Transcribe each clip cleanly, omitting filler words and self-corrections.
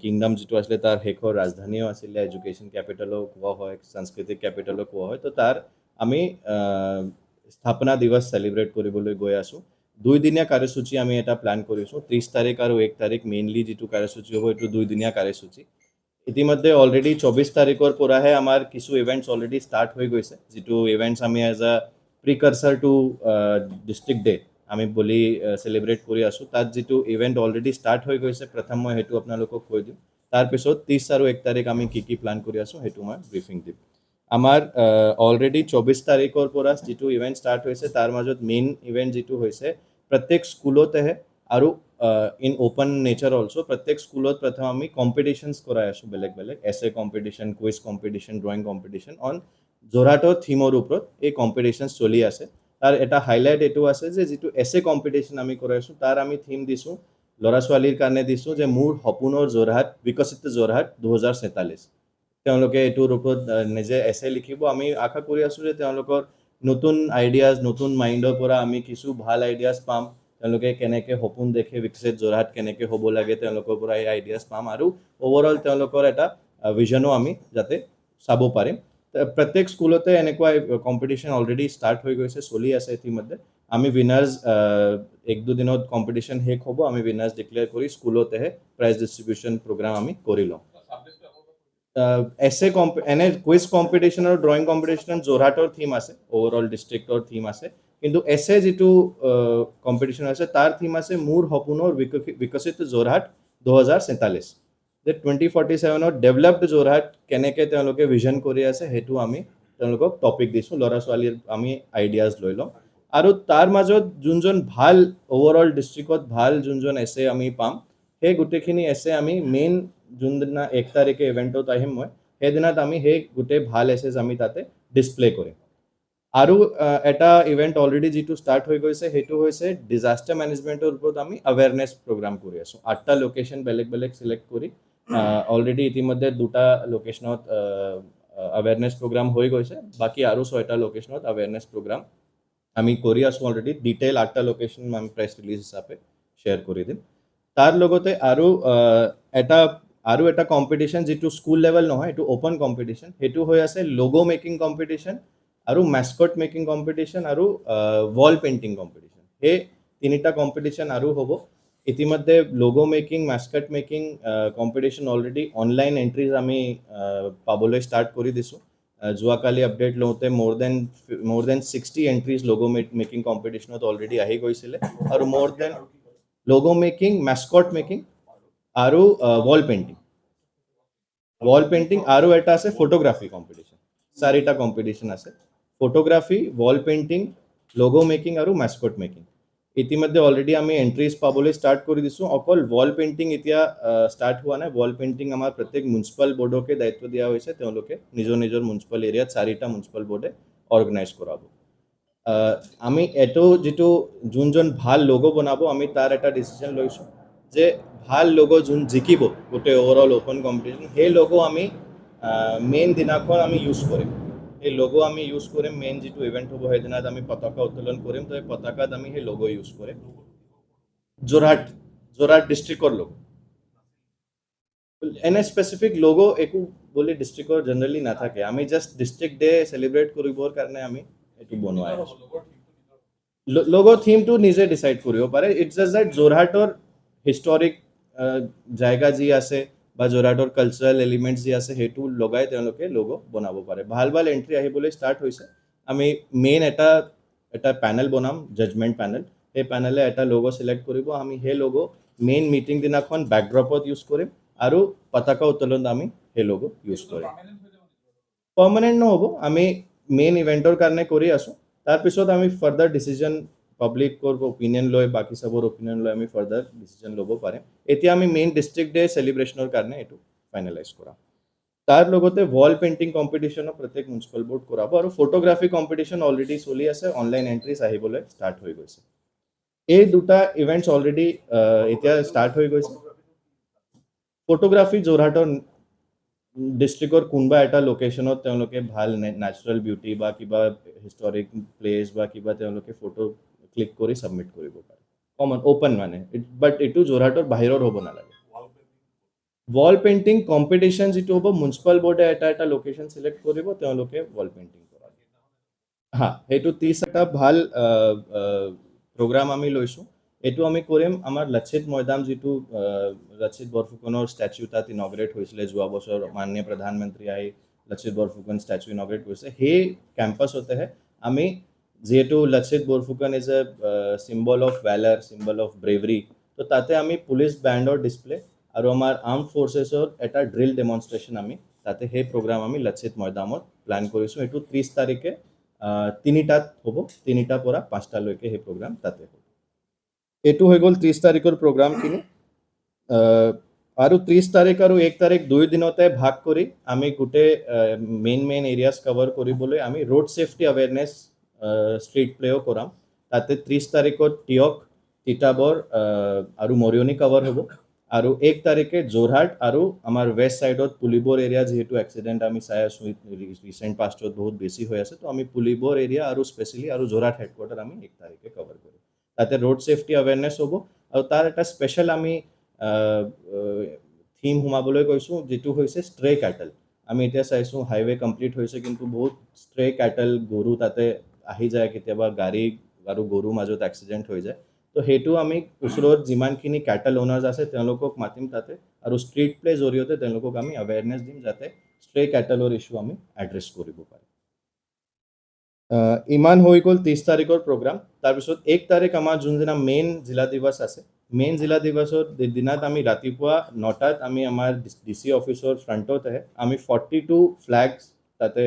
Kingdom যিটো আছিলে তাৰ শেষৰ ৰাজধানীও আছিলে, এডুকেশ্যন কেপিটেলো কোৱা হয়, সাংস্কৃতিক কেপিটেলো কোৱা হয়। তো তাৰ আমি স্থাপনা দিৱস চেলিব্ৰেট কৰিবলৈ গৈ আছোঁ। 2 দিনীয়া কাৰ্যসূচী আমি এটা প্লান কৰিছোঁ। 30 তাৰিখ আৰু 1 তাৰিখ মেইনলি যিটো কাৰ্যসূচী হ'ব এইটো 2 দিনীয়া কাৰ্যসূচী। ইতিমধ্যে অলৰেডি 24 তাৰিখৰ পৰাহে আমাৰ কিছু ইভেণ্টছ অলৰেডি ষ্টাৰ্ট হৈ গৈছে, যিটো ইভেণ্টছ আমি as a প্ৰিকাৰ্চাৰ two district day আমি বুলি চেলিব্ৰেট কৰি আছোঁ। তাত যিটো ইভেণ্ট অলৰেডি ষ্টাৰ্ট হৈ গৈছে, প্ৰথম মই সেইটো আপোনালোকক কৈ দিওঁ। তাৰপিছত 30 আৰু 1 তাৰিখ আমি কি প্লান কৰি আছোঁ সেইটো মই ব্ৰিফিং দিম। আমাৰ অলৰেডি 24 তাৰিখৰ পৰা যিটো ইভেণ্ট ষ্টাৰ্ট হৈছে, তাৰ মাজত মেইন ইভেণ্ট যিটো হৈছে প্ৰত্যেক স্কুলতেহে আৰু ইন অ'পন নেচাৰ অলছো প্ৰত্যেক স্কুলত প্ৰথম আমি কম্পিটিশ্যনছ কৰাই আছোঁ, বেলেগ বেলেগ এছে competition, quiz competition, drawing competition on যোৰহাটৰ থিমৰ ওপৰত এই কম্পিটিশ্যনছ চলি আছে। তাৰ এটা হাইলাইট এইটো আছে যে যিটো এছে কম্পিটিশ্যন আমি কৰাই আছোঁ, তাৰ আমি থিম দিছোঁ, ল'ৰা ছোৱালীৰ কাৰণে দিছোঁ যে মোৰ সপোনৰ যোৰহাট, বিকশিত যোৰহাট 2047। তেওঁলোকে এইটোৰ ওপৰত নিজে এছে লিখিব। আমি আশা কৰি আছোঁ যে তেওঁলোকৰ নতুন আইডিয়াজ, নতুন মাইণ্ডৰ পৰা আমি কিছু ভাল আইডিয়াজ পাম। তেওঁলোকে কেনেকৈ সপোন দেখে, বিকশিত যোৰহাট কেনেকৈ হ'ব লাগে, তেওঁলোকৰ পৰা এই আইডিয়াজ পাম আৰু অভাৰঅল তেওঁলোকৰ এটা ভিজনো আমি যাতে চাব পাৰিম। প্ৰত্যেক স্কুলতে এনেকুৱা কম্পিটিশ্যন অলৰেডি ষ্টাৰ্ট হৈ গৈছে, চলি আছে ইতিমধ্যে। আমি উইনাৰ্ছ 1-2 দিনত কম্পিটিশ্যন শেষ হ'ব, আমি উইনাৰ্ছ ডিক্লেয়াৰ কৰি স্কুলতেহে প্ৰাইজ ডিষ্ট্ৰিবিউশ্যন প্ৰগ্ৰাম আমি কৰি লওঁ। এছে এনে কুইজ কম্পিটিশ্যন আৰু ড্ৰয়িং কম্পিটিশ্যন যোৰহাটৰ থিম আছে, অভাৰঅল ডিষ্ট্ৰিক্টৰ থিম আছে। কিন্তু এছে যিটো কম্পিটিশ্যন আছে তাৰ থিম আছে মোৰ সপোনৰ বিকশিত যোৰহাট 2047। যে 2047ত ডেভেলপড যোৰহাট কেনেকৈ তেওঁলোকে ভিজন কৰি আছে সেইটো আমি তেওঁলোকক টপিক দিছোঁ, ল'ৰা ছোৱালীৰ আমি আইডিয়াজ লৈ লওঁ। আৰু তাৰ মাজত যোনজন ভাল অভাৰঅল ডিষ্ট্ৰিক্টত ভাল যোনজন এছে আমি পাম, সেই গোটেইখিনি এছে আমি মেইন যোনদিনা 1 তাৰিখে ইভেণ্টত আহিম মই, সেইদিনাত আমি সেই গোটেই ভাল এছেছ আমি তাতে ডিছপ্লে কৰিম। আৰু এটা ইভেণ্ট অলৰেডি যিটো ষ্টাৰ্ট হৈ গৈছে সেইটো হৈছে ডিজাষ্টাৰ মেনেজমেণ্টৰ ওপৰত আমি আৱেৰনেছ প্ৰগ্ৰাম কৰি আছোঁ। 8টা লোকেশ্যন বেলেগ বেলেগ চিলেক্ট কৰি অলৰেডি ইতিমধ্যে 2টা লোকেশ্যনত আৱেৰনেছ প্ৰগ্ৰাম হৈ গৈছে, বাকী আৰু 6টা লোকেশ্যনত আৱেৰনেছ প্ৰগ্ৰাম আমি কৰি আছোঁ অলৰেডি। ডিটেইল 8টা লোকেশ্যন আমি প্ৰেছ ৰিলিজ হিচাপে শ্বেয়াৰ কৰি দিম। তাৰ লগতে আৰু এটা কম্পিটিশ্যন যিটো স্কুল লেভেল নহয়, এইটো অ'পন কম্পিটিশ্যন, সেইটো হৈ আছে লোগো মেকিং কম্পিটিশ্যন আৰু মেস্কট মেকিং কম্পিটিশ্যন আৰু ৱাল পেইণ্টিং কম্পিটিশ্যন। সেই 3টা কম্পিটিশ্যন আৰু হ'ব। ইতিমধ্যে logo making, mascot making competition already online entries আমি পাবলৈ ষ্টাৰ্ট কৰি দিছোঁ। যোৱাকালি আপডেট লওঁতে মোৰ দেন 60 এণ্ট্ৰিজ লোগো মেকিং কম্পিটিশ্যনত অলৰেডি আহি গৈছিলে। আৰু মোৰ then logo making, mascot making আৰু ৱাল পেইণ্টিং আৰু এটা আছে ফটোগ্ৰাফি কম্পিটিশ্যন। 4টা কম্পিটিশ্যন আছে, photography, wall painting, logo making আৰু মেস্কট মেকিং। ইতিমধ্যে অলৰেডি আমি এণ্ট্ৰিজ পাবলৈ ষ্টাৰ্ট কৰি দিছোঁ। অকল ৱাল পেইণ্টিং এতিয়া ষ্টাৰ্ট হোৱা নাই। ৱাল পেইণ্টিং আমাৰ প্ৰত্যেক মিউনিচিপাল বৰ্ডকে দায়িত্ব দিয়া হৈছে, তেওঁলোকে নিজৰ নিজৰ মিউনিচিপাল এৰিয়াত 4টা মিউনিচিপাল বৰ্ডে অৰ্গেনাইজ কৰাব। আমি এইটো যিটো যোনজন ভাল লোগো বনাব, আমি তাৰ এটা ডিচিশ্যন লৈছোঁ যে ভাল লোগো যোন জিকিব গোটেই অভাৰঅল অ'পন কম্পিটিশ্যন, সেই লোগো আমি মেইন দিনাখন আমি ইউজ কৰিম। সেই লোগো আমি ইউজ কৰিম, মেইন যিটো ইভেণ্ট হ'ব সেইদিনাত আমি পতাকা উত্তোলন কৰিম। তো এই পতাকাত আমি সেই লোগো ইউজ কৰিম। যোৰহাট ডিষ্ট্ৰিক্টৰ লোগো। এনে স্পেচিফিক লোগো একো বুলি ডিষ্ট্ৰিক্টৰ জেনেৰেলি নাথাকে, আমি জাষ্ট ডিষ্ট্ৰিক্ট ডে চেলিব্ৰেট কৰিবৰ কাৰণে আমি এইটো বনোৱাই আছোঁ। লোগো থিমটো নিজে ডিচাইড কৰিব পাৰে। ইটছ জাষ্ট দেট যোৰহাটৰ হিষ্টৰিক জায়গা যি আছে বা যোৰহাটৰ কালচাৰেল এলিমেণ্টছ যি আছে সেইটো লগাই তেওঁলোকে লোগো বনাব পাৰে। ভাল ভাল এণ্ট্ৰি আহিবলৈ ষ্টাৰ্ট হৈছে। আমি মেইন এটা পেনেল বনাম, জাজমেণ্ট পেনেল। সেই পেনেলে এটা লোগো চিলেক্ট কৰিব। আমি সেই লোগো মেইন মিটিং দিনাখন বেকড্ৰপত ইউজ কৰিম আৰু পতাকা উত্তোলনত আমি সেই লোগো ইউজ কৰিম। পাৰ্মানেণ্ট নহ'ব, আমি মেইন ইভেণ্টৰ কাৰণে কৰি আছোঁ। তাৰপিছত আমি ফাৰ্ডাৰ ডিচিজন পাব্লিকৰ অপিনিয়ন লৈ, বাকী চবৰ অপিনিয়ন লৈ আমি ফাৰ্ডাৰ ডিচিজন ল'ব পাৰিম। এতিয়া আমি মেইন ডিষ্ট্ৰিক্ট ডে চেলিব্ৰেশ্যনৰ কাৰণে এইটো ফাইনেলাইজ কৰাম। তাৰ লগতে ৱাল পেইণ্টিং কম্পিটিশ্যনো প্ৰত্যেক মিউনিচিপাল বৰ্ড কৰাব আৰু ফটোগ্ৰাফি কম্পিটিশ্যন অলৰেডি চলি আছে, অনলাইন এণ্ট্ৰিজ আহিবলৈ ষ্টাৰ্ট হৈ গৈছে। এই 2টা ইভেণ্টছ অলৰেডি এতিয়া ষ্টাৰ্ট হৈ গৈছে। ফটোগ্ৰাফি যোৰহাটৰ ডিষ্ট্ৰিক্টৰ কোনোবা এটা লোকেশ্যনত তেওঁলোকে ভাল নেচাৰেল বিউটি বা কিবা হিষ্টৰিক প্লেচ বা কিবা তেওঁলোকে ফটো ক্লিক কৰি ছাবমিট কৰিব পাৰে। কমন অ'পন মানে, বাট এইটো যোৰহাটৰ বাহিৰৰ হ'ব নালাগে। ৱাল পেইণ্টিং কম্পিটিশ্যন যিটো হ'ব মিউনিচিপাল বোৰ্ডে এটা লোকেশ্যন চিলেক্ট কৰিব, তেওঁলোকে ৱাল পেইণ্টিং কৰাব। হা, সেইটো 30 এটা ভাল প্ৰগ্ৰাম আমি লৈছোঁ। এইটো আমি কৰিম আমাৰ লাচিত মৈদাম, যিটো লাচিত বৰফুকনৰ ষ্টেচু তাত ইনগ্ৰেট হৈছিলে যোৱা বছৰ, মাননীয় প্ৰধানমন্ত্ৰী আহি লাচিত বৰফুকন ষ্টেচু ইনগ্ৰেট কৰিছে। সেই কেম্পাছতেহে আমি, যিহেতু Lachit Borphukan is a symbol of valour, symbol of bravery, তো তাতে আমি পুলিচ বেণ্ডৰ ডিছপ্লে আৰু আমাৰ আৰ্ম ফ'ৰ্চেছৰ এটা ড্ৰিল ডেমনষ্ট্ৰেশ্যন আমি তাতে সেই প্ৰগ্ৰাম আমি লাচিত মৈদামত প্লেন কৰিছোঁ। এইটো 30 তাৰিখে 3টাত হ'ব, 3টাৰ পৰা 5টালৈকে সেই প্ৰগ্ৰাম তাতে হ'ব। এইটো হৈ গ'ল 30 তাৰিখৰ প্ৰগ্ৰামখিনি। আৰু 30 তাৰিখ আৰু 1 তাৰিখ 2 দিনতে ভাগ কৰি আমি গোটেই মেইন এৰিয়াছ কভাৰ কৰিবলৈ আমি ৰোড ছেফটি এৱেৰনেছ ষ্ট্ৰীট প্লেও কৰাম। তাতে 30 তাৰিখত টিয়ক, তিতাবৰ আৰু মৰিয়নি কভাৰ হ'ব। আৰু 1 তাৰিখে যোৰহাট আৰু আমাৰ ৱেষ্ট ছাইডত পুলিবৰ এৰিয়া, যিহেতু এক্সিডেণ্ট আমি চাই আছোঁ ৰিচেণ্ট পাষ্টত বহুত বেছি হৈ আছে, তো আমি পুলিবৰ এৰিয়া আৰু স্পেচিয়েলি আৰু যোৰহাট হেডকোৱাৰ্টাৰ আমি 1 তাৰিখে কভাৰ কৰিম। তাতে ৰোড ছেফটি এৱেৰনেছ হ'ব। আৰু তাৰ এটা স্পেচিয়েল আমি থিম সোমাবলৈ কৈছোঁ, যিটো হৈছে ষ্ট্ৰে কেটল। আমি এতিয়া চাইছোঁ হাইৱে কমপ্লিট হৈছে, কিন্তু বহুত ষ্ট্ৰে কেটল, গৰু তাতে আহি যায়, কেতিয়াবা গাড়ী আৰু গৰুৰ মাজত এক্সিডেণ্ট হৈ যায়। তো সেইটো আমি ওচৰত যিমানখিনি কেটল অ'নাৰ্ছ আছে তেওঁলোকক মাতিম তাতে, আৰু ষ্ট্ৰীট প্লে জৰিয়তে তেওঁলোকক আমি এৱেৰনেছ দিম, যাতে ষ্ট্ৰে কেটলৰ ইছ্যু আমি এড্ৰেছ কৰিব পাৰোঁ। ইমান হৈ গ'ল 30 তাৰিখৰ প্ৰগ্ৰাম। তাৰপিছত 1 তাৰিখ আমাৰ যোনদিনা মেইন জিলা দিৱস আছে, মেইন জিলা দিৱসৰ দিনাত আমি ৰাতিপুৱা 9টাত আমি আমাৰ DC অফিচৰ ফ্ৰণ্টতে আমি 42 ফ্লেগছ তাতে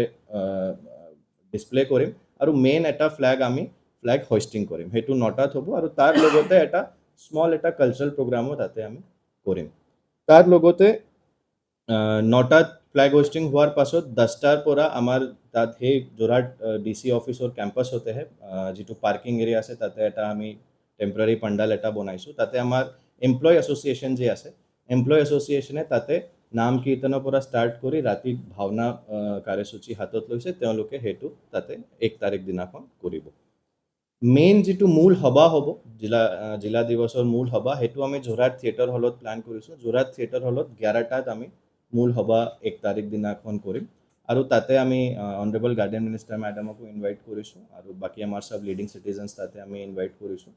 ডিছপ্লে কৰিম, আৰু মেইন এটা ফ্লেগ হোষ্টিং কৰিম। সেইটো 9টাত হ'ব, আৰু তাৰ লগতে এটা স্মল এটা কালচাৰেল প্ৰগ্ৰামো তাতে আমি কৰিম। তাৰ লগতে 9টাত ফ্লেগ হোষ্টিং হোৱাৰ পাছত 10টাৰ পৰা আমাৰ তাত সেই যোৰহাট DC অফিচৰ কেম্পাছতেহে যিটো পাৰ্কিং এৰিয়া আছে, তাতে এটা আমি টেম্পৰাৰী পাণ্ডাল এটা বনাইছোঁ। তাতে আমাৰ এমপ্লয় এছ'চিয়েশ্যন যে আছে, এমপ্লয় এছ'চিয়েশ্যনে তাতে নাম কীৰ্তনৰ পৰা ষ্টাৰ্ট কৰি ৰাতি ভাওনা কাৰ্যসূচী হাতত লৈছে, তেওঁলোকে সেইটো তাতে 1 তাৰিখ দিনাখন কৰিব। মেইন যিটো মূল সভা হ'ব, জিলা দিৱসৰ মূল সভা, সেইটো আমি যোৰহাট থিয়েটাৰ হলত প্লেন কৰিছোঁ। যোৰহাট থিয়েটাৰ হলত 11টাত আমি মূল সভা 1 তাৰিখ দিনাখন কৰিম। আৰু তাতে আমি অনাৰেবল গাৰ্ডেন মিনিষ্টাৰ মেডামকো ইনভাইট কৰিছোঁ, আৰু বাকী আমাৰ সব লিডিং চিটিজেনছ তাতে আমি ইনভাইট কৰিছোঁ।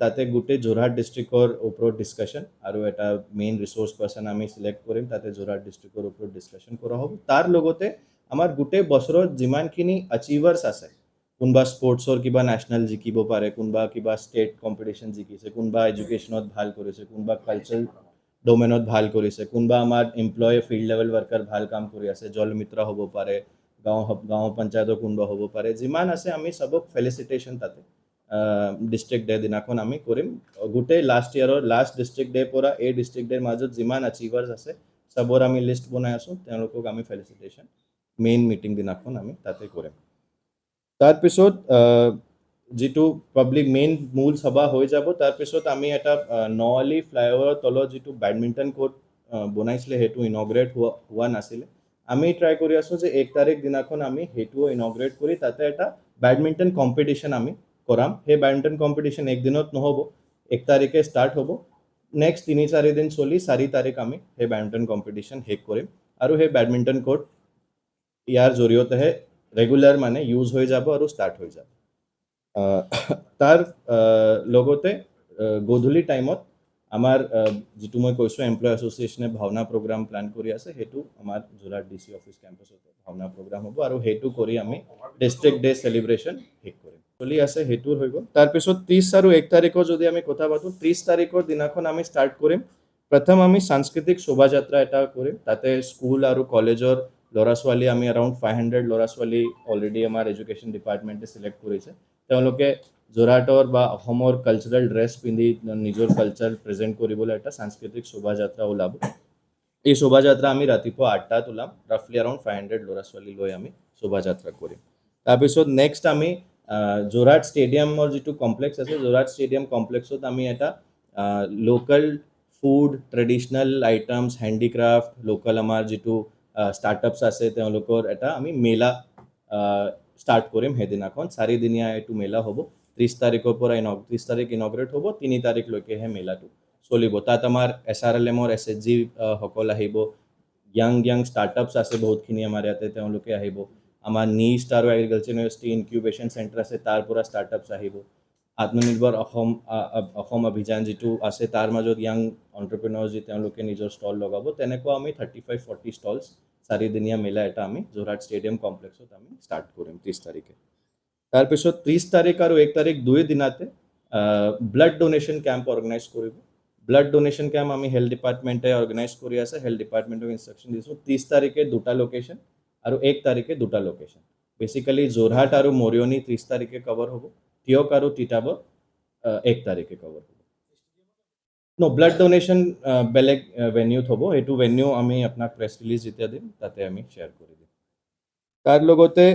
তাতে গোটেই যোৰহাট ডিষ্ট্ৰিক্টৰ ওপৰত ডিছকাশ্যন, আৰু এটা মেইন ৰিচোৰ্চ পাৰ্চন আমি চিলেক্ট কৰিম, তাতে যোৰহাট ডিষ্ট্ৰিক্টৰ ওপৰত ডিছকাশ্যন কৰা হ'ব। তাৰ লগতে আমাৰ গোটেই বছৰত যিমানখিনি এচিভাৰ্ছ আছে, কোনোবা স্পৰ্টছৰ কিবা নেশ্যনেল জিকিব পাৰে, কোনোবা কিবা ষ্টেট কম্পিটিশ্যন জিকিছে, কোনোবা এডুকেশ্যনত ভাল কৰিছে, কোনোবা কালচাৰেল ডোমেনত ভাল কৰিছে, কোনোবা আমাৰ এমপ্লয় ফিল্ড লেভেল ৱৰ্কাৰ ভাল কাম কৰি আছে, জলমিত্ৰ হ'ব পাৰে, গাঁও পঞ্চায়তৰ কোনোবা হ'ব পাৰে, যিমান আছে আমি চবক ফেলিচিটেশ্যন তাতে ডিষ্ট্ৰিক্ট ডে দিনাখন আমি কৰিম। গোটেই লাষ্ট ইয়েৰৰ লাষ্ট ডিষ্ট্ৰিক্ট ডে পৰা এই ডিষ্ট্ৰিক্ট ডেৰ মাজত যিমান এচিভাৰ্ছ আছে চবৰ আমি লিষ্ট বনাই আছোঁ, তেওঁলোকক আমি ফেলিচিটেশ্যন মেইন মিটিং দিনাখন আমি তাতে কৰিম। তাৰপিছত যিটো পাব্লিক মেইন মূল সভা হৈ যাব, তাৰপিছত আমি এটা নআলি ফ্লাইঅভাৰৰ তলত যিটো বেডমিণ্টন কোৰ্ট বনাইছিলে, সেইটো ইনগ্ৰেট হোৱা নাছিলে। আমি ট্ৰাই কৰি আছোঁ যে 1 তাৰিখ দিনাখন আমি সেইটোও ইনগ্ৰেট কৰি তাতে এটা বেডমিণ্টন কম্পিটিশ্যন আমি কৰাম। সেই বেডমিণ্টন কম্পিটিশ্যন একদিনত নহ'ব, 1 তাৰিখে ষ্টাৰ্ট হ'ব, নেক্সট 3-4 দিন চলি 4 তাৰিখ আমি সেই বেডমিণ্টন কম্পিটিশ্যন শেষ কৰিম। আৰু সেই বেডমিণ্টন কোৰ্ট ইয়াৰ জৰিয়তেহে ৰেগুলাৰ মানে ইউজ হৈ যাব আৰু ষ্টাৰ্ট হৈ যাব। তাৰ লগতে গধূলি টাইমত আমাৰ যিটো মই কৈছোঁ এমপ্লয় এছ'চিয়েশ্যনে ভাওনা প্ৰগ্ৰাম প্লেন কৰি আছে, সেইটো আমাৰ যোৰহাট DC অফিচ কেম্পাছতে ভাওনা প্ৰগ্ৰাম হ'ব, আৰু সেইটো কৰি আমি ডিষ্ট্ৰিক্ট ডে চেলিব্ৰেশ্যন শেষ কৰিম। চলি আছে, সেইটোৰ হৈ গ'ল। তাৰপিছত 30 আৰু 1 তাৰিখৰ যদি আমি কথা পাতোঁ, 30 তাৰিখৰ দিনাখন আমি ষ্টাৰ্ট কৰিম। প্ৰথম আমি সাংস্কৃতিক শোভাযাত্ৰা এটা কৰিম। তাতে স্কুল আৰু কলেজৰ ল'ৰা ছোৱালী, আমি এৰাউণ্ড 500 ল'ৰা ছোৱালী অলৰেডি আমাৰ এডুকেশ্যন ডিপাৰ্টমেণ্টে চিলেক্ট কৰিছে। তেওঁলোকে যোৰহাটৰ বা অসমৰ কালচাৰেল ড্ৰেছ পিন্ধি নিজৰ কালচাৰ প্ৰেজেণ্ট কৰিবলৈ এটা সাংস্কৃতিক শোভাযাত্ৰা ওলাব। এই শোভাযাত্ৰা আমি ৰাতিপুৱা 8টাত ওলাম, ৰাফলি এৰাউণ্ড 500 ল'ৰা ছোৱালী লৈ আমি শোভাযাত্ৰা কৰিম। তাৰপিছত নেক্সট আমি যোৰহাট ষ্টেডিয়ামৰ যিটো কমপ্লেক্স আছে, যোৰহাট ষ্টেডিয়াম কমপ্লেক্সত আমি এটা local food, traditional items, handicraft, local আমাৰ যিটো ষ্টাৰ্টআপছ আছে তেওঁলোকৰ এটা আমি মেলা ষ্টাৰ্ট কৰিম। সেইদিনাখন 4 দিনীয়া এইটো মেলা হ'ব। 30 তাৰিখৰ পৰা 30 তাৰিখ ইনগ্ৰেট হ'ব, 3 তাৰিখলৈকে সেই মেলাটো চলিব তাত আমাৰ SRLMৰ SHG সকল আহিব ইয়াং ষ্টাৰ্টআপছ আছে বহুতখিনি আমাৰ ইয়াতে তেওঁলোকে আহিব আমাৰ নিষ্ট আৰু এগ্ৰিকালচাৰ ইউনিভাৰ্চিটি ইনকিউবেশ্যন চেণ্টাৰ আছে তাৰ পৰা ষ্টাৰ্টআপছ আহিব আত্মনিৰ্ভৰ অসম অভিযান যিটো আছে তাৰ মাজত ইয়াং এণ্টাৰপ্ৰেনাৰ যি তেওঁলোকে নিজৰ ষ্টল লগাব তেনেকুৱা আমি 35-40 ষ্টলছ 4 দিনীয়া মেলা এটা আমি যোৰহাট ষ্টেডিয়াম কমপ্লেক্সত আমি ষ্টাৰ্ট কৰিম 30 তাৰিখে তাৰপিছত 30 তাৰিখ আৰু 1 তাৰিখ দুই দিনতে ব্লাড ডোনেশ্যন কেম্প অৰ্গেনাইজ কৰিব ব্লাড ডোনেশ্যন কেম্প আমি হেল্থ ডিপাৰ্টমেণ্টে অৰ্গেনাইজ কৰি আছে হেল্থ ডিপাৰ্টমেণ্টক ইনষ্ট্ৰাকশ্যন দিছোঁ 30 তাৰিখে দুটা লোকেশ্যন আৰু 1 তাৰিখে দুটা লোকেশ্যন বেচিক্যালি যোৰহাট আৰু মৰিয়নি 30 তাৰিখে কভাৰ হ'ব টিয়ক আৰু তিতাবৰ 1 তাৰিখে কভাৰ হ'ব নো ব্লাড ডোনেশ্যন বেলেগ ভেনিউত হ'ব এইটো ভেনিউ আমি আপোনাক প্ৰেছ ৰিলিজ যেতিয়া দিম তাতে আমি শ্বেয়াৰ কৰি দিম তাৰ লগতে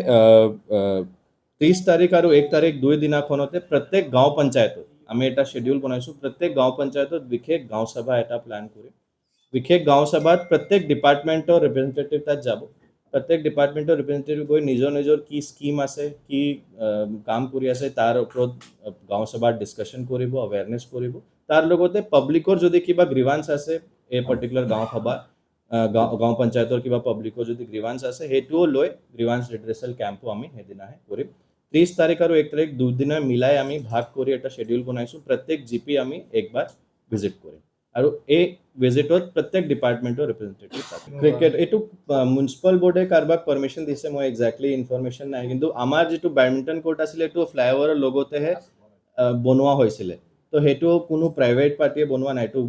30 তাৰিখ আৰু 1 তাৰিখ দুই দিনাখনতে প্ৰত্যেক গাঁও পঞ্চায়তত আমি এটা শেডিউল বনাইছোঁ প্ৰত্যেক গাঁও পঞ্চায়তত বিশেষ গাঁও সভা এটা প্লান কৰিম বিশেষ গাঁও সভাত প্ৰত্যেক ডিপাৰ্টমেণ্টৰ ৰিপ্ৰেজেণ্টেটিভ তাত যাব প্ৰত্যেক ডিপাৰ্টমেণ্টৰ ৰিপ্ৰেজেণ্টেটিভ গৈ নিজৰ কি স্কিম আছে কি কাম কৰি আছে তাৰ ওপৰত গাঁও সভাত ডিছকাশ্যন কৰিব এৱেৰনেছ কৰিব তাৰ লগতে পাব্লিকৰ যদি কিবা গ্ৰিভান্স আছে এই পাৰ্টিকুলাৰ গাঁও সভা গাঁও পঞ্চায়তৰ কিবা পাব্লিকৰ যদি গ্ৰিভান্স আছে সেইটোও লৈ গ্ৰিভান্স ৰিড্ৰেচেল কেম্পো আমি সেইদিনাহে কৰিম 30 তাৰিখ আৰু 1 তাৰিখ দুদিনৰ মিলাই আমি ভাগ কৰি এটা শেডিউল বনাইছোঁ প্ৰত্যেক জিপি আমি একবাৰ ভিজিট কৰিম আৰু এই ভিজিটত প্ৰত্যেক ডিপাৰ্টমেণ্টৰ ৰিপ্ৰেজেণ্টেটিভ থাকে ক্ৰিকেট এইটো মিউনিচিপাল বোৰ্ডে কাৰোবাক পাৰ্মিশ্যন দিছে মই একজেক্টলি ইনফৰমেশ্যন নাই কিন্তু আমাৰ যিটো বেডমিণ্টন কোৰ্ট আছিলে এইটো ফ্লাইঅভাৰৰ লগতেহে বনোৱা হৈছিলে তো সেইটো কোনো প্ৰাইভেট পাৰ্টিয়ে বনোৱা নাই এইটো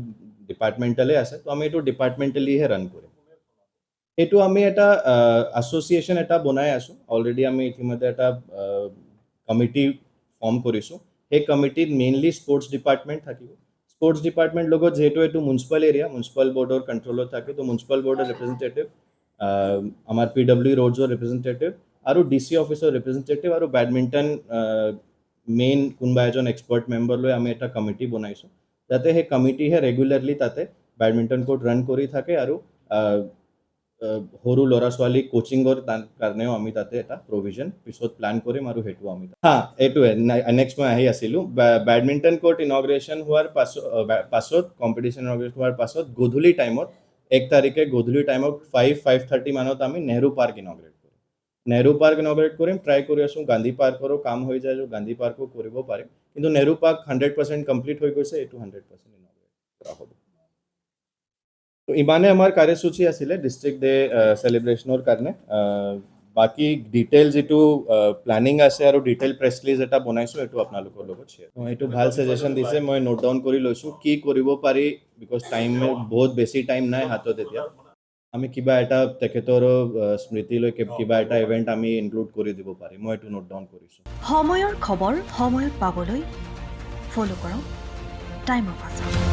ডিপাৰ্টমেণ্টেলে আছে তো আমি এইটো ডিপাৰ্টমেণ্টেলিহে ৰান কৰিম এইটো আমি এটা এছ'চিয়েশ্যন এটা বনাই আছোঁ অলৰেডি আমি ইতিমধ্যে এটা কমিটি ফৰ্ম কৰিছোঁ সেই কমিটিত মেইনলি স্পৰ্টছ ডিপাৰ্টমেণ্ট থাকিব স্পৰ্টছ ডিপাৰ্টমেণ্ট লগত যিহেতু এইটো মিউনিচিপাল এৰিয়া মিউনিচিপাল বৰ্ডৰ কণ্ট্ৰলত থাকে তো মিউনিচিপাল বৰ্ডৰ ৰিপ্ৰেজেণ্টেটিভ আমাৰ PW ৰোডছৰ ৰিপ্ৰেজেণ্টেটিভ আৰু DC অফিচৰ ৰিপ্ৰেজেণ্টেটিভ আৰু বেডমিণ্টন মেইন কোনোবা এজন এক্সপাৰ্ট মেম্বাৰ লৈ আমি এটা কমিটি বনাইছোঁ যাতে সেই কমিটিহে ৰেগুলাৰলি তাতে বেডমিণ্টন কোৰ্ট ৰান কৰি থাকে আৰু সৰু ল'ৰা ছোৱালী কোচিঙৰ কাৰণেও আমি তাতে এটা প্ৰভিজন পিছত প্লান কৰিম আৰু সেইটো আমি এইটোৱে নেক্সট মই আহি আছিলোঁ বেডমিণ্টন কোৰ্ট ইনগ্ৰেশ্যন হোৱাৰ পাছত কম্পিটিশ্যন ইনগ্ৰেশ্যন হোৱাৰ পাছত গধূলি টাইমত 1 তাৰিখে গধূলি টাইমত 5:30 মানত আমি নেহৰু পাৰ্ক ইনগ্ৰেট কৰিম ট্ৰাই কৰি আছোঁ গান্ধী পাৰ্কৰো কাম হৈ যায় গান্ধী পাৰ্কো কৰিব পাৰিম কিন্তু নেহৰু পাৰ্ক 100% কমপ্লিট হৈ গৈছে এইটো 100% ইনগ্ৰেট কৰা হ'ব তো ইমানে আমাৰ কাৰ্যসূচী আছিলে ডিষ্ট্ৰিক্ট ডে চেলিব্ৰেশ্যনৰ কাৰণে বাকী ডিটেইল যিটো প্লেনিং আছে আৰু ডিটেইল প্ৰেছ ৰিলিজ এটা বনাইছোঁ এইটো আপোনালোকৰ লগত শ্বেয়াৰ এইটো ভাল ছাজেশ্যন দিছে মই নোট ডাউন কৰি লৈছোঁ কি কৰিব পাৰি বিকজ বহুত বেছি টাইম নাই হাতত এতিয়া আমি কিবা এটা তেখেতৰ স্মৃতিলৈ কিবা এটা ইভেণ্ট আমি ইনক্লুড কৰি দিব পাৰিম মই এইটো নোট ডাউন কৰিছোঁ সময়ৰ খবৰ সময়ত পাবলৈ ফ'ল' কৰক টাইম অফ আছাম